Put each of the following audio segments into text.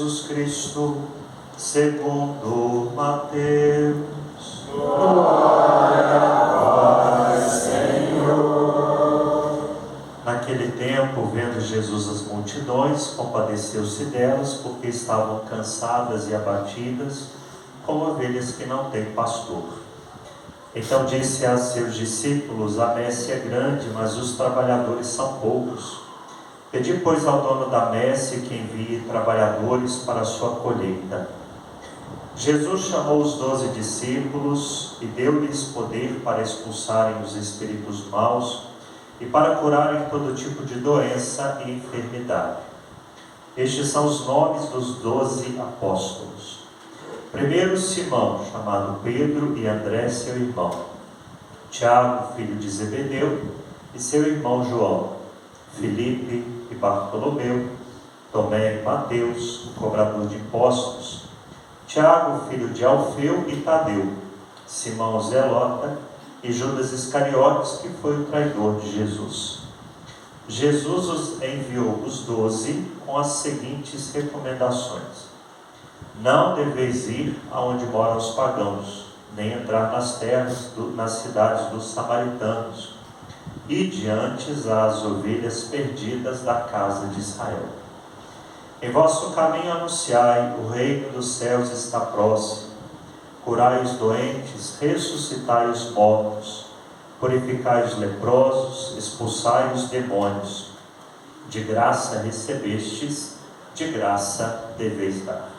Jesus Cristo, segundo Mateus. Glória a vós, Senhor. Naquele tempo, vendo Jesus as multidões, compadeceu-se delas, porque estavam cansadas e abatidas, como ovelhas que não têm pastor. Então disse a seus discípulos: a messe é grande, mas os trabalhadores são poucos. Pedi, pois, ao dono da messe que envie trabalhadores para a sua colheita. Jesus chamou os 12 discípulos e deu-lhes poder para expulsarem os espíritos maus e para curarem todo tipo de doença e enfermidade. Estes são os nomes dos 12 apóstolos. Primeiro, Simão, chamado Pedro, e André, seu irmão. Tiago, filho de Zebedeu, e seu irmão João. Filipe e Bartolomeu. Tomé e Mateus, o cobrador de impostos. Tiago, filho de Alfeu, e Tadeu. Simão Zelota e Judas Iscariotes, que foi o traidor de Jesus. Jesus os enviou os 12 com as seguintes recomendações: não deveis ir aonde moram os pagãos, nem entrar nas terras, nas cidades dos samaritanos. Ide antes às ovelhas perdidas da casa de Israel. Em vosso caminho anunciai: o reino dos céus está próximo. Curai os doentes, ressuscitai os mortos, purificai os leprosos, expulsai os demônios. De graça recebestes, de graça deveis dar.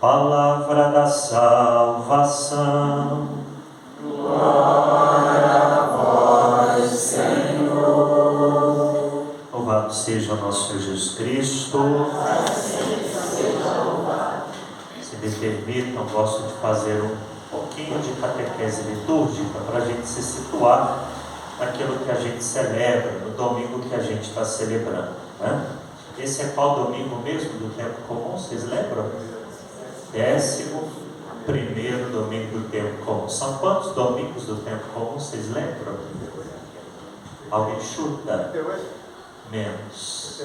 Palavra da salvação. Glória a vós, Senhor. Louvado seja o nosso Senhor Jesus Cristo. Se me permitam, gosto de fazer um pouquinho de catequese litúrgica para a gente se situar naquilo que a gente celebra, no domingo que a gente está celebrando, né? Esse é qual domingo mesmo do tempo comum? Vocês lembram? 11º domingo do tempo comum. São quantos domingos do tempo comum? Vocês lembram? Alguém chuta? Menos.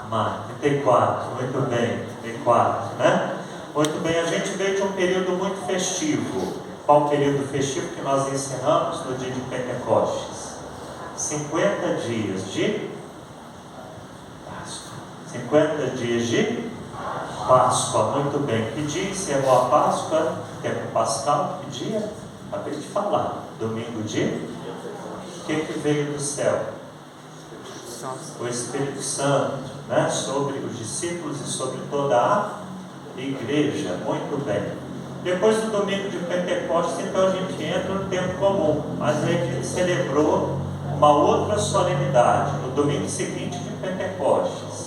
Mais. 34. Muito bem. 34, né? Muito bem. A gente veio de um período muito festivo. Qual período festivo que nós encerramos no dia de Pentecostes? 50 dias de Páscoa. 50 dias de Páscoa. Muito bem. Que dia encerrou a Páscoa? Tempo pascal. Que dia? Acabei de falar. Domingo de? O que veio do céu? O Espírito Santo, né? Sobre os discípulos e sobre toda a igreja. Muito bem. Depois do domingo de Pentecostes, então a gente entra no tempo comum, mas aí a gente celebrou uma outra solenidade no domingo seguinte de Pentecostes.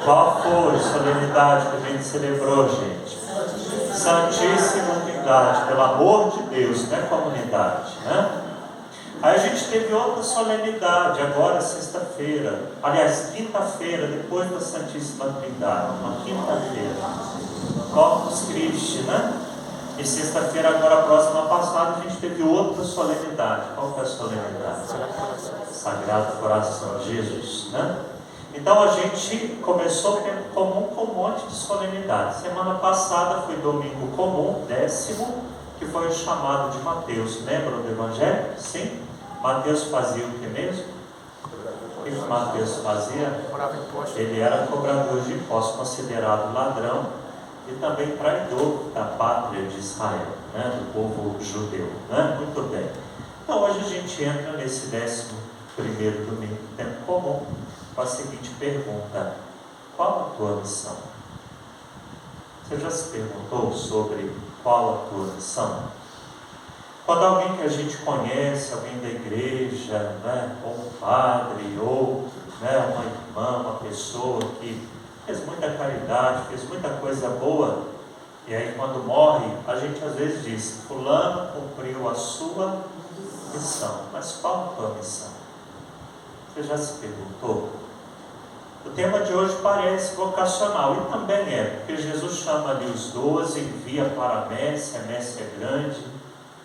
Qual foi a solenidade que a gente celebrou, gente? Santíssima Trindade, pelo amor de Deus, não é comunidade, né? Aí a gente teve outra solenidade, agora sexta-feira, aliás, quinta-feira, depois da Santíssima Trindade, uma quinta-feira, Corpus Christi, né? E sexta-feira, agora, a próxima passada, a gente teve outra solenidade. Qual foi a solenidade? Sagrado Coração de Jesus, né? Então a gente começou o tempo comum com um monte de solenidade. Semana passada foi domingo comum, 10º, que foi o chamado de Mateus. Lembram do Evangelho? Sim? Mateus fazia o que mesmo? O que Mateus fazia? Ele era cobrador de impostos, considerado ladrão e também traidor da pátria de Israel, né? Do povo judeu, né? Muito bem. Então hoje a gente entra nesse 11º domingo do tempo comum com a seguinte pergunta: qual a tua missão? Você já se perguntou sobre qual a tua missão? Quando alguém que a gente conhece, alguém da igreja, né, ou um padre, ou né, uma irmã, uma pessoa que fez muita caridade, fez muita coisa boa, e aí quando morre, a gente às vezes diz: fulano cumpriu a sua missão. Mas qual a tua missão? Você já se perguntou? O tema de hoje parece vocacional, e também é, porque Jesus chama ali os 12, envia para a messe é grande,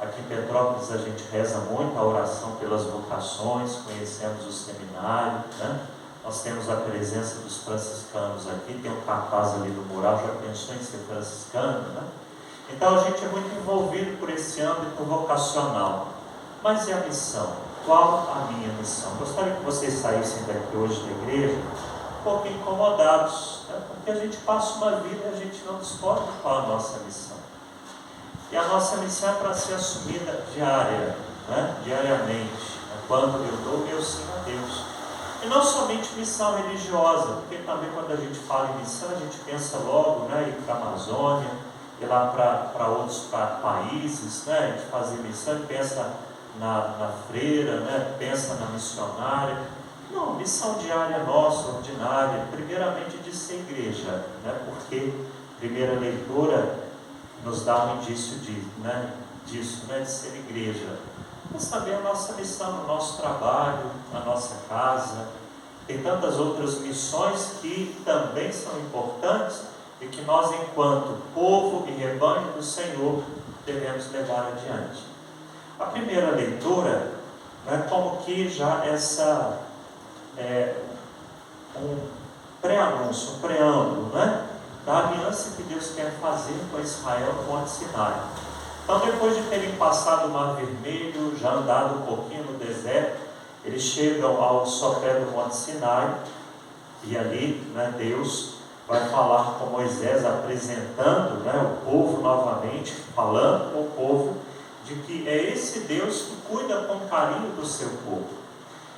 Aqui em Petrópolis a gente reza muito a oração pelas vocações, conhecemos o seminário, né? Nós temos a presença dos franciscanos aqui, tem um cartaz ali no mural, já pensou em ser franciscano, né? Então a gente é muito envolvido por esse âmbito vocacional. Mas e a missão? Qual a minha missão? Gostaria que vocês saíssem daqui hoje da igreja um pouco incomodados, né? Porque a gente passa uma vida e a gente não descobre qual a nossa missão. E a nossa missão é para ser assumida diariamente, né? Quando eu dou meu sim a Deus. E não somente missão religiosa, porque também quando a gente fala em missão, a gente pensa logo, né, ir para a Amazônia, ir lá para outros países, né, a gente fazer missão, pensa na freira, né, pensa na missionária. Não, missão diária nossa, ordinária, primeiramente de ser igreja, né, porque a primeira leitura nos dá um indício disso, de ser igreja. Mas também a nossa missão no nosso trabalho, na nossa casa. Tem tantas outras missões que também são importantes e que nós, enquanto povo e rebanho do Senhor, devemos levar adiante. A primeira leitura é como que já essa um pré-anúncio, um preâmbulo, né, da aliança que Deus quer fazer com Israel no Monte Sinai. Então, depois de terem passado o Mar Vermelho, já andado um pouquinho no deserto, eles chegam ao sopé do Monte Sinai, e ali, né, Deus vai falar com Moisés, apresentando, né, o povo novamente, falando com o povo, de que é esse Deus que cuida com carinho do seu povo.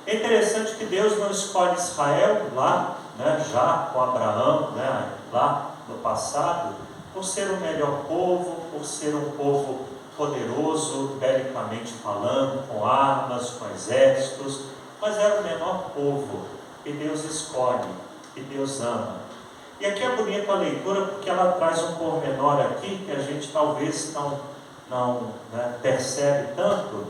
É interessante que Deus não escolhe Israel lá, né, já com Abraão, né, lá no passado, por ser o melhor povo, por ser um povo poderoso, belicamente falando, com armas, com exércitos, mas era o menor povo, e Deus escolhe, e Deus ama. E aqui é bonita a leitura, porque ela traz um pormenor aqui, que a gente talvez não percebe tanto,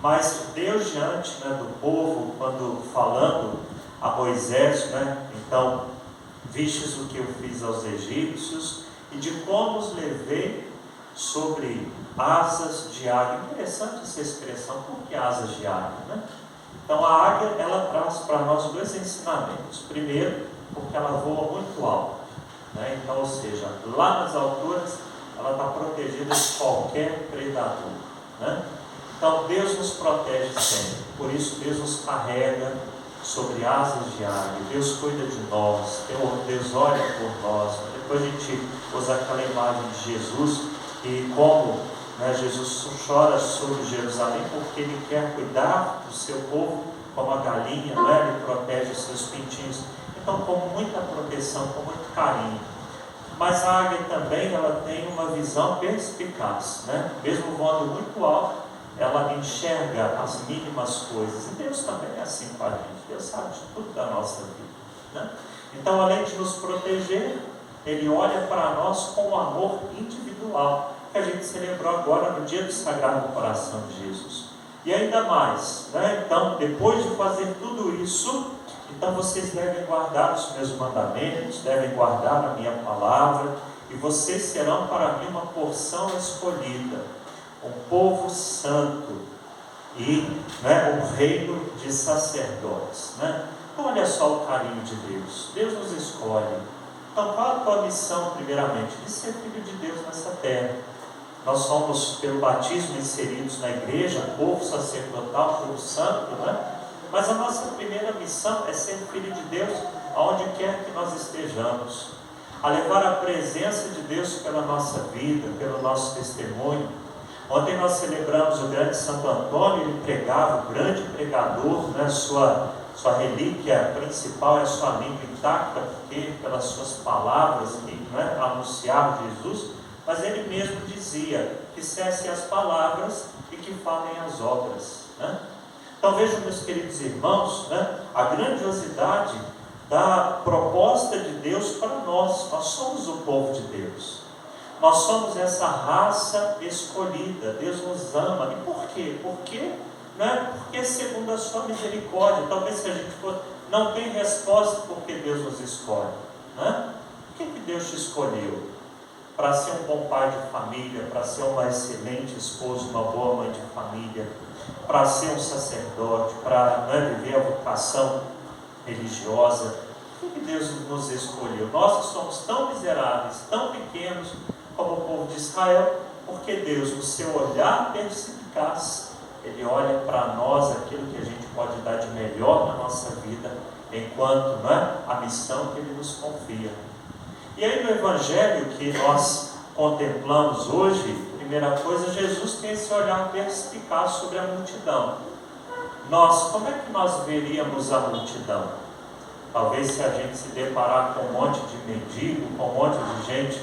mas Deus diante, né, do povo, quando falando a Moisés, né, então, vistes o que eu fiz aos egípcios, e de como os levei sobre asas de águia. Interessante essa expressão, por que asas de águia, né? Então a águia, ela traz para nós dois ensinamentos. Primeiro, porque ela voa muito alto, né? Então, ou seja, lá nas alturas, ela está protegida de qualquer predador, né? Então Deus nos protege sempre, por isso Deus nos carrega sobre asas de águia. Deus cuida de nós, Deus olha por nós. Depois a gente usa aquela imagem de Jesus, e como, né, Jesus chora sobre Jerusalém, porque Ele quer cuidar do seu povo como a galinha, né? Ele protege os seus pintinhos. Então, com muita proteção, com muito carinho. Mas a águia também, ela tem uma visão perspicaz, né? Mesmo voando muito alto, ela enxerga as mínimas coisas. E Deus também é assim com a gente. Deus sabe de tudo da nossa vida, né? Então, além de nos proteger, Ele olha para nós com um amor individual, que a gente celebrou agora no dia do Sagrado Coração de Jesus. E ainda mais, né? Então, depois de fazer tudo isso, então vocês devem guardar os meus mandamentos, devem guardar a minha palavra, e vocês serão para mim uma porção escolhida, um povo santo e, né, um reino de sacerdotes, né? Então, olha só o carinho de Deus. Deus nos escolhe. Então, qual a tua missão, primeiramente? De ser filho de Deus nessa terra. Nós somos, pelo batismo, inseridos na igreja, povo sacerdotal, povo santo, né? Mas a nossa primeira missão é ser filho de Deus aonde quer que nós estejamos, a levar a presença de Deus pela nossa vida, pelo nosso testemunho. Ontem nós celebramos o grande Santo Antônio. Ele pregava, o grande pregador, né? Sua relíquia principal é a sua língua intacta, porque pelas suas palavras, né, anunciava Jesus, mas ele mesmo dizia que cessem as palavras e que falem as obras, né? Então vejam, meus queridos irmãos, né, a grandiosidade da proposta de Deus para nós. Nós somos o povo de Deus, nós somos essa raça escolhida. Deus nos ama. E por quê? Porque segundo a sua misericórdia. Talvez se a gente for, não tem resposta porque Deus nos escolhe, né? Por que Deus te escolheu? para ser um bom pai de família, para ser uma excelente esposa, uma boa mãe de família, para ser um sacerdote, para viver a vocação religiosa. Por que Deus nos escolheu? Nós somos tão miseráveis, tão pequenos como o povo de Israel, porque Deus, no seu olhar perspicaz, Ele olha para nós aquilo que a gente pode dar de melhor na nossa vida, enquanto a missão que Ele nos confia. E aí no Evangelho que nós contemplamos hoje, primeira coisa, Jesus tem esse olhar perspicaz sobre a multidão. Como é que nós veríamos a multidão? Talvez se a gente se deparar com um monte de mendigo, com um monte de gente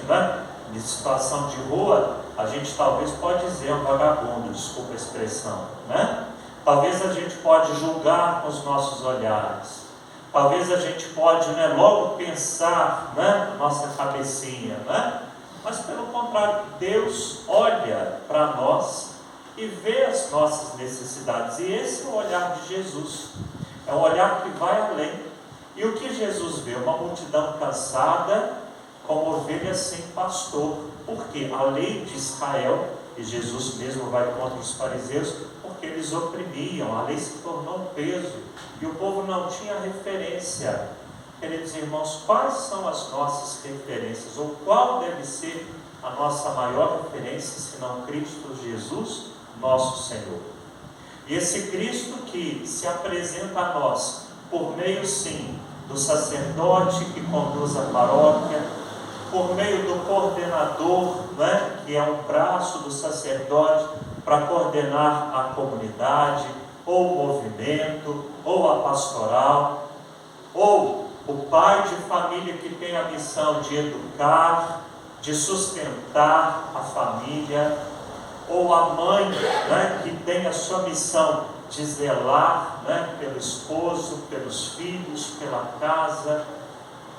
de situação de rua, a gente talvez pode dizer um vagabundo, desculpa a expressão, Talvez a gente pode julgar com os nossos olhares. Talvez a gente pode logo pensar na nossa cabecinha, Mas pelo contrário, Deus olha para nós e vê as nossas necessidades. E esse é o olhar de Jesus. É um olhar que vai além. E o que Jesus vê? Uma multidão cansada, como ovelha sem pastor. Porque a lei de Israel, e Jesus mesmo vai contra os fariseus, porque eles oprimiam, a lei se tornou um peso, e o povo não tinha referência. Queridos irmãos, quais são as nossas referências? Ou qual deve ser a nossa maior referência, senão Cristo Jesus, nosso Senhor? E esse Cristo que se apresenta a nós, por meio sim, do sacerdote que conduz a paróquia, por meio do coordenador, que é um braço do sacerdote para coordenar a comunidade, ou o movimento, ou a pastoral, ou o pai de família que tem a missão de educar, de sustentar a família, ou a mãe que tem a sua missão de zelar pelo esposo, pelos filhos, pela casa,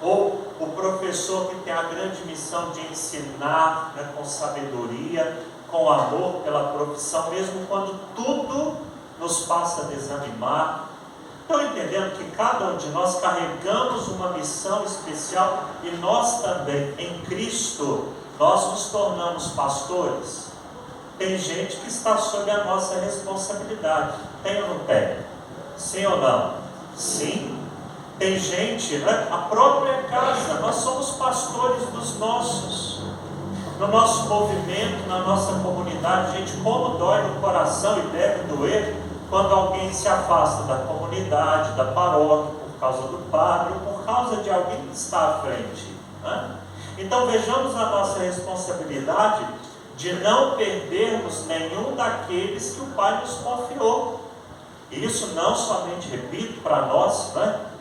ou o professor que tem a grande missão de ensinar com sabedoria, com amor pela profissão, mesmo quando tudo nos faça desanimar. Estão entendendo que cada um de nós carregamos uma missão especial e nós também, em Cristo, nós nos tornamos pastores? Tem gente que está sob a nossa responsabilidade. Tem ou não tem? Sim ou não? Sim. Tem gente, a própria casa, nós somos pastores dos nossos. No nosso movimento, na nossa comunidade, gente, como dói no coração e deve doer quando alguém se afasta da comunidade, da paróquia, por causa do padre, por causa de alguém que está à frente. Então vejamos a nossa responsabilidade de não perdermos nenhum daqueles que o Pai nos confiou. E isso não somente, repito, para nós,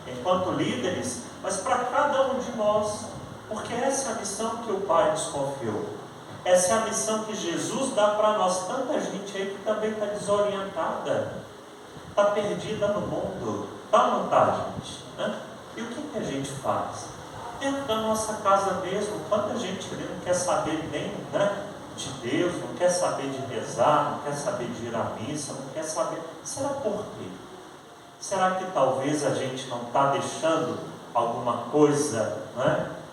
enquanto líderes, mas para cada um de nós, porque essa é a missão que o Pai nos confiou. Essa é a missão que Jesus dá para nós. Tanta gente aí que também está desorientada, está perdida no mundo. Está ou não está, gente? E o que a gente faz? Dentro da nossa casa mesmo, quanta gente ali não quer saber nem de Deus, não quer saber de rezar, não quer saber de ir à missa, não quer saber. Será por quê? Será que talvez a gente não está deixando alguma coisa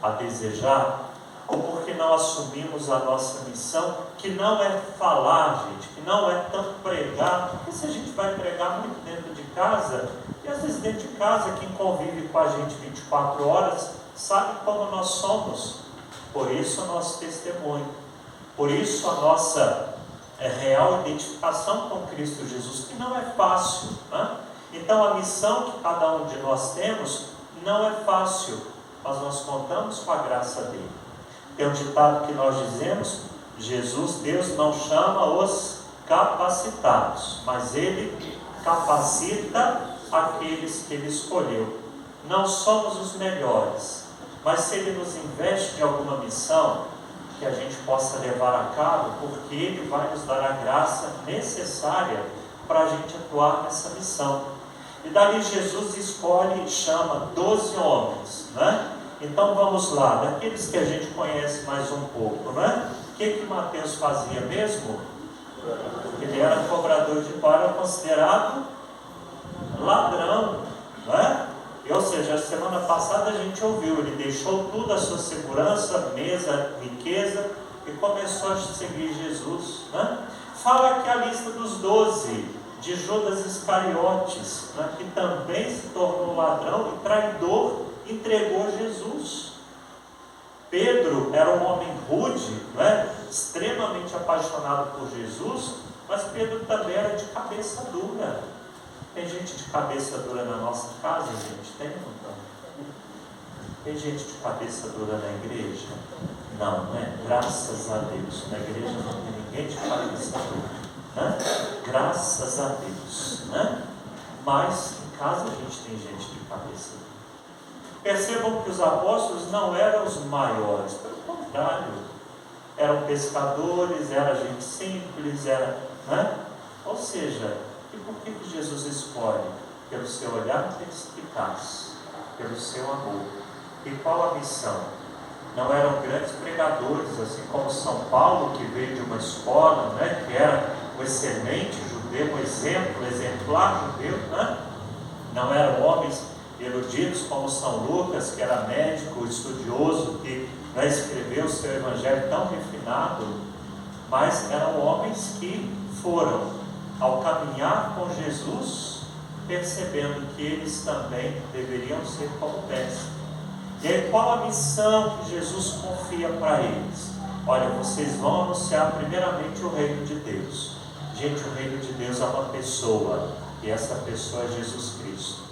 a desejar? Ou porque não assumimos a nossa missão, que não é falar, gente, que não é tanto pregar, porque se a gente vai pregar muito dentro de casa, e às vezes dentro de casa, quem convive com a gente 24 horas, sabe como nós somos. Por isso o nosso testemunho, por isso a nossa real identificação com Cristo Jesus, que não é fácil. Então a missão que cada um de nós temos não é fácil, mas nós contamos com a graça dele. Tem um ditado que nós dizemos: Deus não chama os capacitados, mas Ele capacita aqueles que Ele escolheu. Não somos os melhores, mas se Ele nos investe de alguma missão, que a gente possa levar a cabo, porque Ele vai nos dar a graça necessária para a gente atuar nessa missão. E dali Jesus escolhe e chama 12 homens, Então vamos lá, daqueles que a gente conhece mais um pouco, O que Mateus fazia mesmo? Ele era cobrador de imposto, era considerado ladrão, Ou seja, seja, a semana passada a gente ouviu, ele deixou tudo, a sua segurança, mesa, riqueza, e começou a seguir Jesus, né? Fala aqui a lista dos 12, de Judas Iscariotes, né, que também se tornou ladrão e traidor, entregou Jesus. Pedro era um homem rude, né, extremamente apaixonado por Jesus, mas Pedro também era de cabeça dura. Tem gente de cabeça dura na nossa casa, gente? Tem ou não? Tem gente de cabeça dura na igreja? Não, né? Graças a Deus. Na igreja não tem ninguém de cabeça dura. Né? Graças a Deus, né? Mas em casa a gente tem gente de cabeça dura. Percebam que os apóstolos não eram os maiores, pelo contrário, eram pescadores, era gente simples, né? Ou seja, e por que Jesus escolhe? Pelo seu olhar perspicaz, pelo seu amor. E qual a missão? Não eram grandes pregadores, assim como São Paulo, que veio de uma escola, né, que era um excelente judeu, um exemplar judeu, né? Não eram homens eruditos como São Lucas, que era médico, estudioso, que, né, escreveu o seu evangelho tão refinado, mas eram homens que foram, ao caminhar com Jesus, percebendo que eles também deveriam ser como mestres. E aí, qual a missão que Jesus confia para eles? Olha, vocês vão anunciar primeiramente o reino de Deus. Gente, o reino de Deus é uma pessoa, e essa pessoa é Jesus Cristo.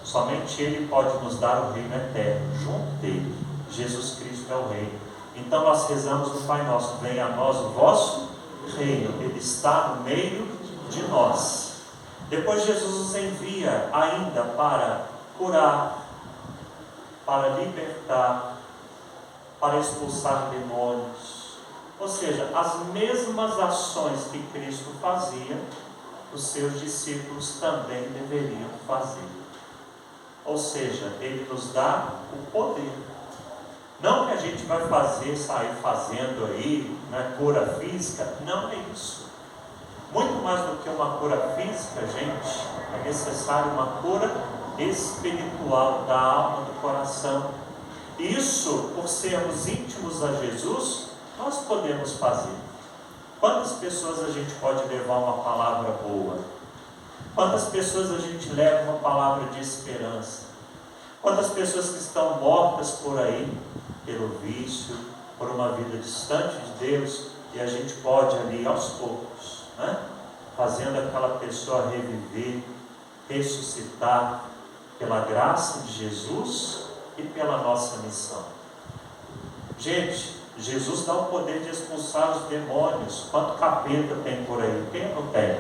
Somente Ele pode nos dar o reino eterno, junto dele. Jesus Cristo é o reino. Então nós rezamos no Pai Nosso: venha a nós o vosso reino. Ele está no meio de nós. Depois Jesus nos envia ainda para curar, para libertar, para expulsar demônios. Ou seja, as mesmas ações que Cristo fazia, os seus discípulos também deveriam fazer. Ou seja, Ele nos dá o poder. Não que a gente vai sair fazendo aí, né, cura física, não é isso. Muito mais do que uma cura física, gente, é necessário uma cura espiritual da alma, do coração. Isso, por sermos íntimos a Jesus, nós podemos fazer. Quantas pessoas a gente pode levar uma palavra boa? Quantas pessoas a gente leva uma palavra de esperança? Quantas pessoas que estão mortas por aí, pelo vício, por uma vida distante de Deus, e a gente pode ali aos poucos, né, fazendo aquela pessoa reviver, ressuscitar, pela graça de Jesus e pela nossa missão. Gente, Jesus dá o poder de expulsar os demônios. Quanto capeta tem por aí? Tem ou não tem?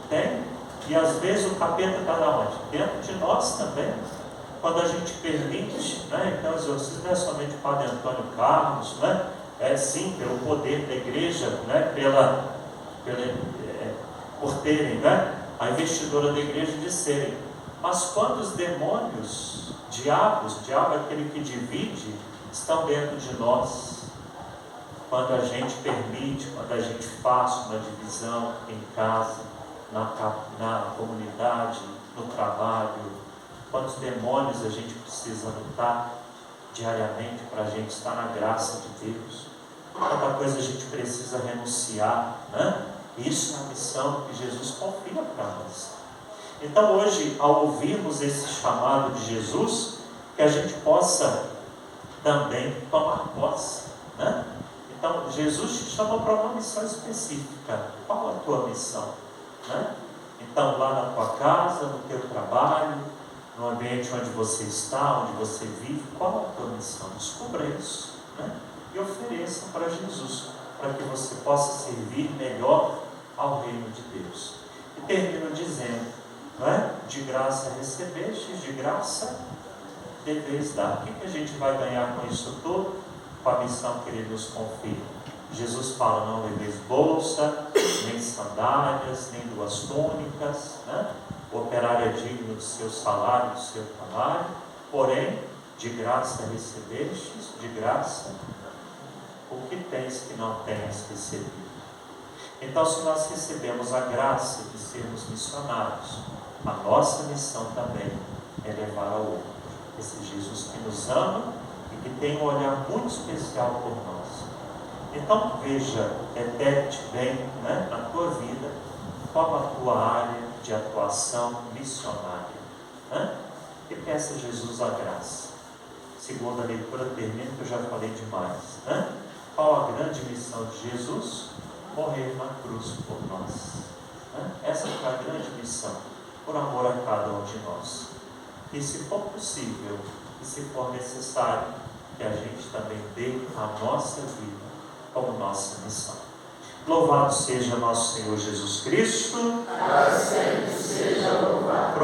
Tem. E às vezes o capeta está onde? Dentro de nós também. Quando a gente permite, né? Então o exorcismo não é somente o Padre Antônio Carlos, né? É sim pelo poder da igreja, né? Por terem, né, a investidura da igreja de serem. Mas quantos demônios, diabo é aquele que divide, estão dentro de nós? Quando a gente permite, quando a gente faz uma divisão em casa, na comunidade, no trabalho, quantos demônios a gente precisa lutar diariamente para a gente estar na graça de Deus? Quanta coisa a gente precisa renunciar, né? Isso é a missão que Jesus confia para nós. Então hoje, ao ouvirmos esse chamado de Jesus, que a gente possa também tomar posse, né? Então Jesus te chama para uma missão específica. Qual a tua missão, né? Então lá na tua casa, no teu trabalho, no ambiente onde você está, onde você vive, qual a tua missão? Descubra isso, né? E ofereça para Jesus, para que você possa servir melhor ao reino de Deus. E termino dizendo, não é? De graça recebestes, de graça deveis dar. O que a gente vai ganhar com isso tudo? Com a missão que Ele nos confia. Jesus fala: não leveis bolsa, nem sandálias, nem 2 túnicas, né? O operário é digno do seu salário, do seu trabalho, porém, de graça recebestes, de graça, o que tens que não tenhas recebido. Então, se nós recebemos a graça de sermos missionários, a nossa missão também é levar ao outro. esse Jesus que nos ama e que tem um olhar muito especial por nós. Então veja, repete bem, né, na tua vida, qual a tua área de atuação missionária, né? E peça a Jesus a graça. Segunda leitura termina, que eu já falei demais, né? Qual a grande missão de Jesus? Morrer na cruz por nós, né? Essa é a grande missão, por amor a cada um de nós. E se for possível, e se for necessário, que a gente também dê a nossa vida como nossa missão. Louvado seja nosso Senhor Jesus Cristo. Para sempre seja louvado.